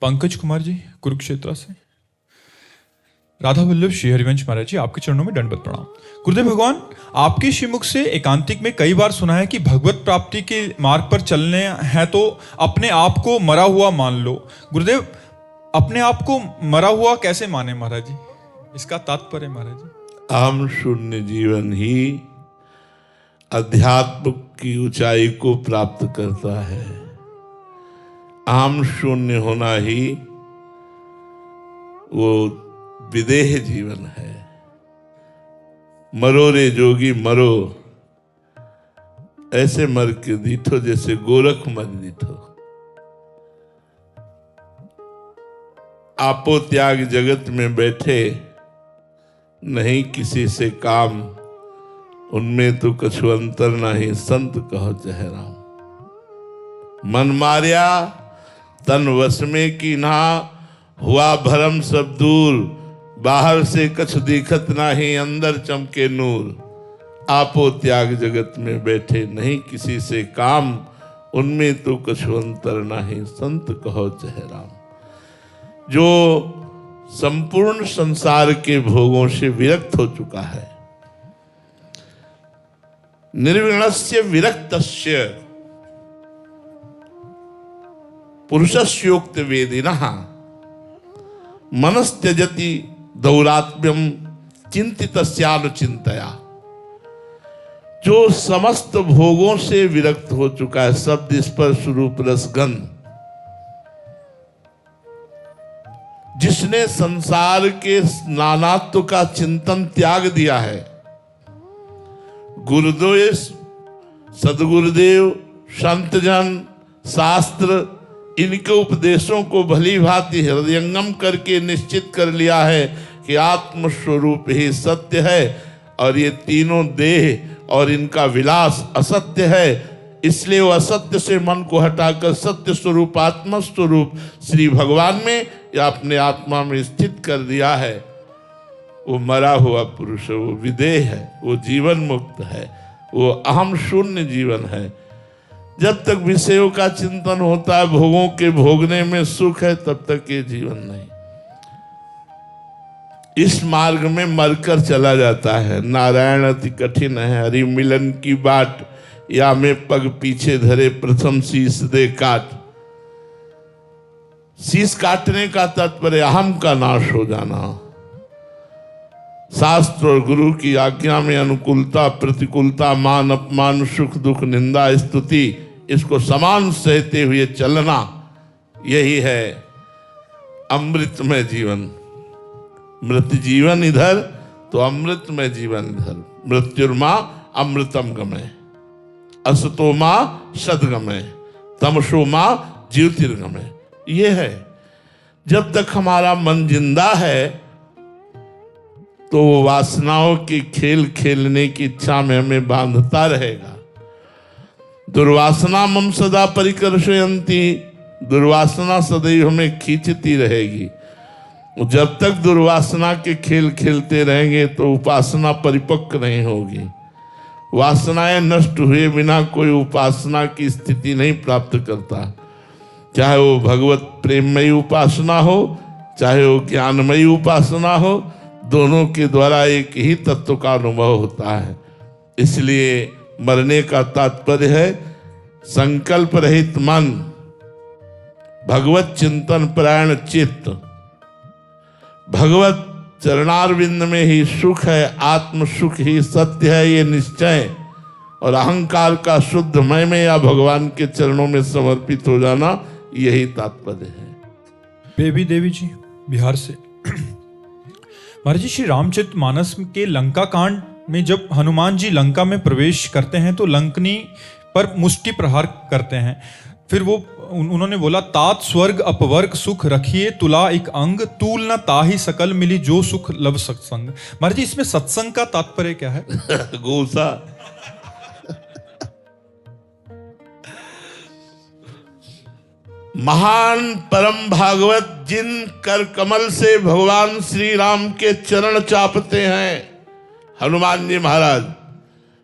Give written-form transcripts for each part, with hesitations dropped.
पंकज कुमार जी कुरुक्षेत्र से। राधा वल्लभ श्री हरिवंश महाराज जी, आपके चरणों में दंडवत प्रणाम। गुरुदेव भगवान, आपके श्रीमुख से एकांतिक में कई बार सुना है कि भगवत प्राप्ति के मार्ग पर चलने हैं तो अपने आप को मरा हुआ मान लो। गुरुदेव, अपने आप को मरा हुआ कैसे माने महाराज जी? इसका तात्पर्य महाराज जी। आम शून्य जीवन ही अध्यात्म की ऊंचाई को प्राप्त करता है। आम शून्य होना ही वो विदेह जीवन है। मरो रे जोगी मरो, ऐसे मर के दीठो जैसे गोरख मर दीठो। आपो त्याग जगत में बैठे, नहीं किसी से काम, उनमें तो कछु अंतर नहीं, संत कहो चेहरा। मन मारिया तन वश में की ना, हुआ भरम सब दूर, बाहर से कछु दिखत नाही, अंदर चमके नूर। आपो त्याग जगत में बैठे, नहीं किसी से काम, उनमें तो कछु अंतर नहीं, संत कहो चेहरा। जो संपूर्ण संसार के भोगों से विरक्त हो चुका है, निर्विणस्य विरक्तस्य पुरुषस्योक्त वेदिनः मनस्त्यजति दौरात्म्यम चिंतितस्यानुचिंतया। जो समस्त भोगों से विरक्त हो चुका है, शब्द स्पर्श रूप रसगंध, जिसने संसार के नानात्व का चिंतन त्याग दिया है, गुरुदेव, सदगुरुदेव, संतजन, शास्त्र, इनके उपदेशों को भली भांति हृदयंगम करके निश्चित कर लिया है कि आत्म स्वरूप ही सत्य है और ये तीनों देह और इनका विलास असत्य है। इसलिए वो असत्य से मन को हटाकर सत्य स्वरूप आत्म स्वरूप श्री भगवान में या अपने आत्मा में स्थित कर दिया है। वो मरा हुआ पुरुष है, वो विदेह है, वो जीवन मुक्त है, वो अहम शून्य जीवन है। जब तक विषयों का चिंतन होता है, भोगों के भोगने में सुख है, तब तक ये जीवन नहीं। इस मार्ग में मरकर चला जाता है। नारायण अति कठिन है, हरि मिलन की बाट, या में पग पीछे धरे प्रथम शीश दे काट। शीश काटने का तात्पर्य अहम का नाश हो जाना। शास्त्र और गुरु की आज्ञा में अनुकूलता प्रतिकूलता, मान अपमान, सुख दुख, निंदा स्तुति, इसको समान सहते हुए चलना, यही है अमृतमय जीवन। मृत जीवन इधर तो अमृतमय जीवन इधर। मृत्युर्मा अमृतम गमय, असतोमा सदगमय, तमसोमा ज्योतिर्गमय। ये है, जब तक हमारा मन जिंदा है तो वो वासनाओं की खेल खेलने की इच्छा में हमें बांधता रहेगा। दुर्वासना मम सदा परिकर्षयन्ति, दुर्वासना सदैव हमें खींचती रहेगी। जब तक दुर्वासना के खेल खेलते रहेंगे तो उपासना परिपक्व नहीं होगी। वासनाएं नष्ट हुए बिना कोई उपासना की स्थिति नहीं प्राप्त करता। चाहे वो भगवत प्रेममयी उपासना हो, चाहे वो ज्ञानमयी उपासना हो, दोनों के द्वारा एक ही तत्व का अनुभव होता है। इसलिए मरने का तात्पर्य है संकल्प रहित मन, भगवत चिंतन परायण चित्त। भगवत चरणारविंद में ही सुख है, आत्म सुख ही सत्य है, ये निश्चय और अहंकार का शुद्ध मय में या भगवान के चरणों में समर्पित हो जाना, यही तात्पर्य है। बेबी देवी जी बिहार से। महाराज जी, श्री रामचरित मानस के लंका कांड में जब हनुमान जी लंका में प्रवेश करते हैं तो लंकनी पर मुष्टि प्रहार करते हैं। फिर वो उन्होंने बोला, तात स्वर्ग अपवर्ग सुख रखिए तुला एक अंग, तूल न ताही सकल मिली जो सुख लव सत्संग। महाराज जी, इसमें सत्संग का तात्पर्य क्या है? गोसा। महान परम भागवत जिन कर कमल से भगवान श्री राम के चरण चापते हैं, हनुमान जी महाराज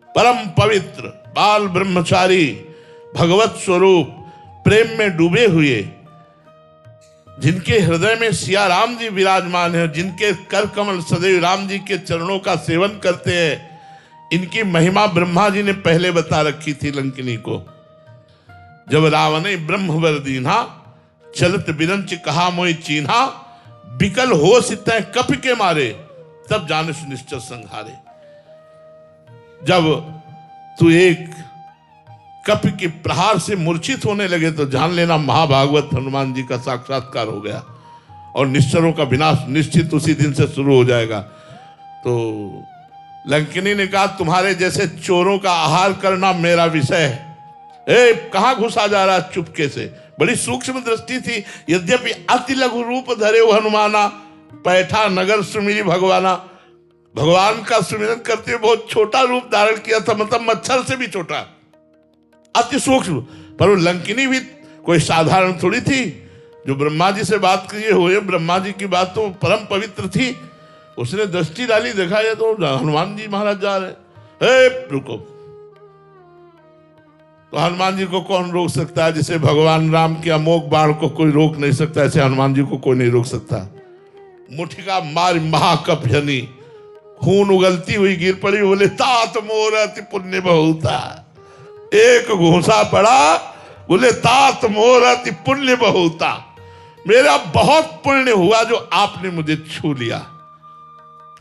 परम पवित्र बाल ब्रह्मचारी भगवत स्वरूप प्रेम में डूबे हुए, जिनके हृदय में सिया राम जी विराजमान है, जिनके कर कमल सदैव राम जी के चरणों का सेवन करते हैं, इनकी महिमा ब्रह्मा जी ने पहले बता रखी थी लंकिनी को। जब रावण ब्रह्म वर दीन्हा, चलत बिरंच कहा मोहि चीन्हा, बिकल हो सितै कपि के मारे, तब जानस निश्चर संहारे। जब तू एक कपि के प्रहार से मूर्छित होने लगे तो जान लेना महाभागवत हनुमान जी का साक्षात्कार हो गया और निश्चरों का विनाश निश्चित उसी दिन से शुरू हो जाएगा। तो लंकिनी ने कहा तुम्हारे जैसे चोरों का आहार करना मेरा विषय है। कहां घुसा जा रहा चुपके से? बड़ी सूक्ष्म दृष्टि थी। यद्यपि अति लघु रूप धरे वो हनुमाना, पैठा नगर सुमिरी भगवाना, भगवान का सुमिरन करते हुए बहुत छोटा रूप धारण किया था, मतलब मच्छर से भी छोटा, अति सूक्ष्म। पर वो लंकिनी भी कोई साधारण थोड़ी थी। जो ब्रह्मा जी से बात किए हुए, ब्रह्मा जी की बात तो परम पवित्र थी। उसने दृष्टि डाली, देखा ये तो हनुमान जी महाराज जा रहे। रुको, तो हनुमान जी को कौन रोक सकता है? जिसे भगवान राम के अमोघ बाण को कोई रोक नहीं सकता, ऐसे हनुमान जी को कोई नहीं रोक सकता। मुठिका मार महाकप जनी, खून उगलती हुई गिर पड़ी, बोले तात मोर अति पुण्य बहुता। एक घूसा पड़ा, बोले तात मोर अति पुण्य बहुता, मेरा बहुत पुण्य हुआ जो आपने मुझे छू लिया,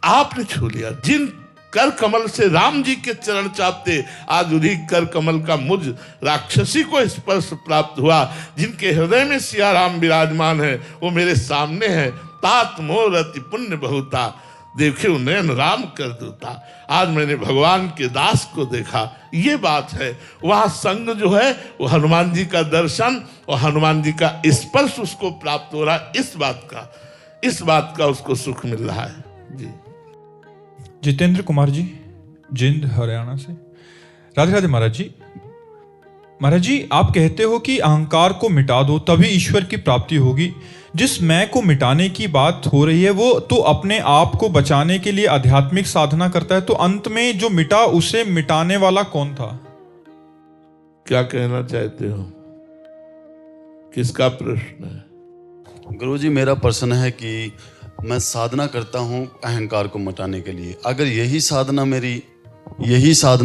आपने छू लिया। जिन कर कमल से राम जी के चरण चापते, आज उन्हीं कर कमल का मुझ राक्षसी को स्पर्श प्राप्त हुआ। जिनके हृदय में सिया राम विराजमान है, वो मेरे सामने है। तात मोर अति पुण्य बहुता, देखे नयन राम कर दूता। आज मैंने भगवान के दास को देखा, ये बात है। वहां संग जो है वो हनुमान जी का दर्शन और हनुमान जी का स्पर्श उसको प्राप्त हो रहा है। इस बात का उसको सुख मिल रहा है। जी जितेंद्र कुमार जी, जिंद हरियाणा से। राधे राधे महाराज जी। महाराज जी, आप कहते हो कि अहंकार को मिटा दो तभी ईश्वर की प्राप्ति होगी। जिस मैं को मिटाने की बात हो रही है वो तो अपने आप को बचाने के लिए आध्यात्मिक साधना करता है, तो अंत में जो मिटा उसे मिटाने वाला कौन था? क्या कहना चाहते हो? किसका प्रश्न है? गुरुजी, मेरा प्रश्न है कि मैं साधना करता हूँ अहंकार को मिटाने के लिए। अगर यही साधना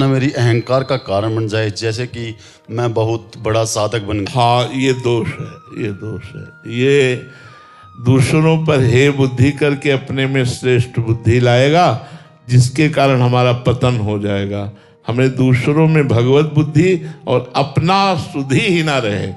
मेरी अहंकार का कारण बन जाए, जैसे कि मैं बहुत बड़ा साधक बन गया। हाँ, ये दोष है। ये दूसरों पर हे बुद्धि करके अपने में श्रेष्ठ बुद्धि लाएगा, जिसके कारण हमारा पतन हो जाएगा। हमें दूसरों में भगवत बुद्धि और अपना सुधि ही ना रहे।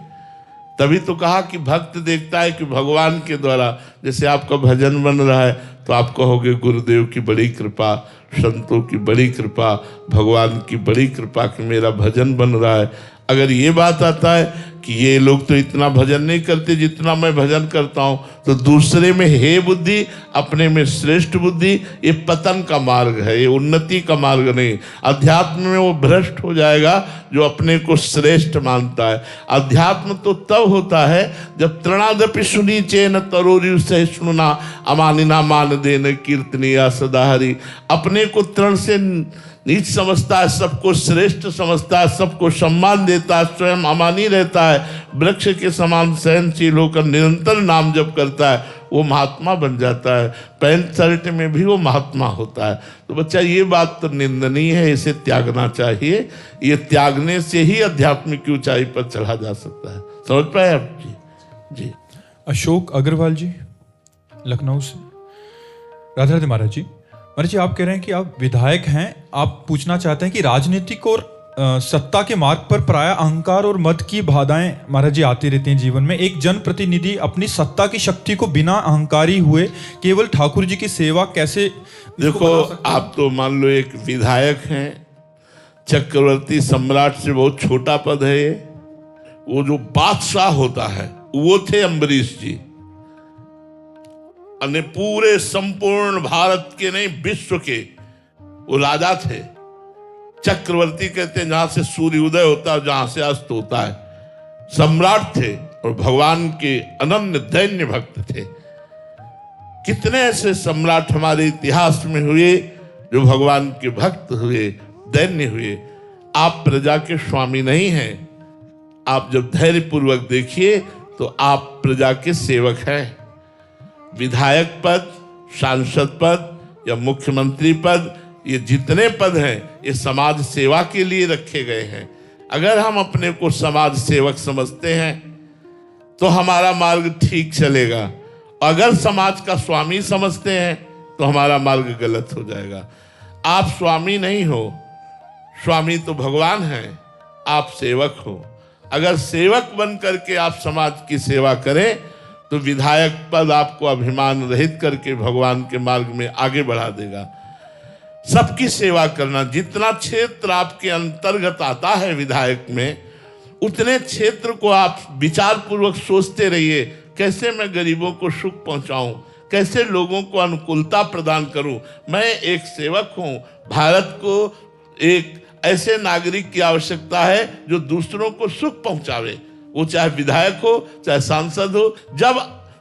तभी तो कहा कि भक्त देखता है कि भगवान के द्वारा, जैसे आपका भजन बन रहा है तो आप कहोगे गुरुदेव की बड़ी कृपा, संतों की बड़ी कृपा, भगवान की बड़ी कृपा कि मेरा भजन बन रहा है। अगर ये बात आता है कि ये लोग तो इतना भजन नहीं करते जितना मैं भजन करता हूँ, तो दूसरे में हे बुद्धि, अपने में श्रेष्ठ बुद्धि, ये पतन का मार्ग है, ये उन्नति का मार्ग नहीं। अध्यात्म में वो भ्रष्ट हो जाएगा जो अपने को श्रेष्ठ मानता है। अध्यात्म तो तब होता है जब तृणादपि सुनी चेन तरोरी सहिष्णुना अमानिना मान देन कीर्तनिया सदाहरी। अपने को तृण से नीच समझता है, सबको श्रेष्ठ समझता है, सबको सम्मान देता है, स्वयं अमानी रहता है, वृक्ष के समान सहनशील होकर निरंतर नाम जप करता है, वो महात्मा बन जाता है। पैंट शर्ट में भी वो महात्मा होता है। तो बच्चा, ये बात तो निंदनीय है, इसे त्यागना चाहिए। ये त्यागने से ही आध्यात्मिक ऊंचाई पर चढ़ा जा सकता है। समझ पाए आप? जी। अशोक अग्रवाल जी, लखनऊ से। राधे राधे महाराज जी। महाराज जी, आप कह रहे हैं कि आप विधायक हैं, आप पूछना चाहते हैं कि राजनीतिक और सत्ता के मार्ग पर प्राय अहंकार और मद की बाधाएं महाराज जी आती रहती हैं जीवन में। एक जनप्रतिनिधि अपनी सत्ता की शक्ति को बिना अहंकारी हुए केवल ठाकुर जी की सेवा कैसे? देखो, आप तो मान लो एक विधायक हैं, चक्रवर्ती सम्राट से बहुत छोटा पद है ये। वो जो बादशाह होता है वो थे अम्बरीश जी। अन्य पूरे संपूर्ण भारत के नहीं, विश्व के वो राजा थे। चक्रवर्ती कहते हैं जहां से सूर्य उदय होता है, जहां से अस्त होता है। सम्राट थे और भगवान के अनन्य दैन्य भक्त थे। कितने ऐसे सम्राट हमारे इतिहास में हुए जो भगवान के भक्त हुए, दैन्य हुए। आप प्रजा के स्वामी नहीं हैं। आप जब धैर्य पूर्वक देखिए तो आप प्रजा के सेवक हैं। विधायक पद, सांसद पद या मुख्यमंत्री पद, ये जितने पद हैं ये समाज सेवा के लिए रखे गए हैं। अगर हम अपने को समाज सेवक समझते हैं तो हमारा मार्ग ठीक चलेगा। अगर समाज का स्वामी समझते हैं तो हमारा मार्ग गलत हो जाएगा। आप स्वामी नहीं हो, स्वामी तो भगवान हैं, आप सेवक हो। अगर सेवक बन करके आप समाज की सेवा करें तो विधायक पद आपको अभिमान रहित करके भगवान के मार्ग में आगे बढ़ा देगा। सबकी सेवा करना, जितना क्षेत्र आपके अंतर्गत आता है विधायक में, उतने क्षेत्र को आप विचार पूर्वक सोचते रहिए, कैसे मैं गरीबों को सुख पहुंचाऊं, कैसे लोगों को अनुकूलता प्रदान करूं। मैं एक सेवक हूं। भारत को एक ऐसे नागरिक की आवश्यकता है जो दूसरों को सुख पहुंचावे, वो चाहे विधायक हो चाहे सांसद हो। जब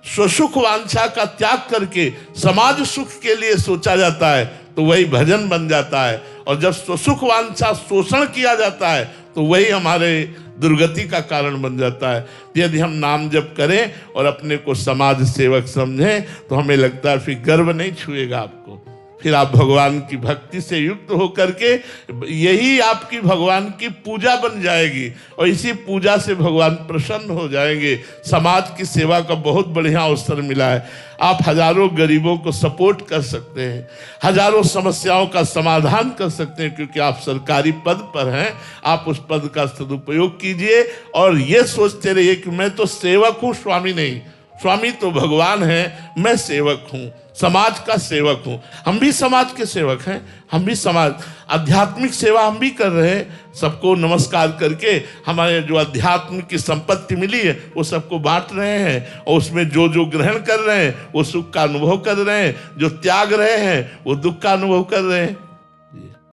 स्वसुख वांछा का त्याग करके समाज सुख के लिए सोचा जाता है तो वही भजन बन जाता है, और जब स्वसुख वांछा शोषण किया जाता है तो वही हमारे दुर्गति का कारण बन जाता है। यदि हम नाम जप करें और अपने को समाज सेवक समझें तो हमें लगता है फिर गर्व नहीं छुएगा आपको, फिर आप भगवान की भक्ति से युक्त होकर के, यही आपकी भगवान की पूजा बन जाएगी और इसी पूजा से भगवान प्रसन्न हो जाएंगे। समाज की सेवा का बहुत बढ़िया अवसर मिला है। आप हजारों गरीबों को सपोर्ट कर सकते हैं, हजारों समस्याओं का समाधान कर सकते हैं, क्योंकि आप सरकारी पद पर हैं। आप उस पद का सदुपयोग कीजिए और ये सोचते रहिए कि मैं तो सेवक हूँ, स्वामी नहीं। स्वामी तो भगवान है, मैं सेवक हूँ, समाज का सेवक हूँ। हम भी समाज के सेवक हैं, हम भी समाज आध्यात्मिक सेवा हम भी कर रहे हैं। सबको नमस्कार करके हमारे जो अध्यात्म की संपत्ति मिली है वो सबको बांट रहे हैं, और उसमें जो जो ग्रहण कर रहे हैं वो सुख का अनुभव कर रहे हैं, जो त्याग रहे हैं वो दुख का अनुभव कर रहे हैं।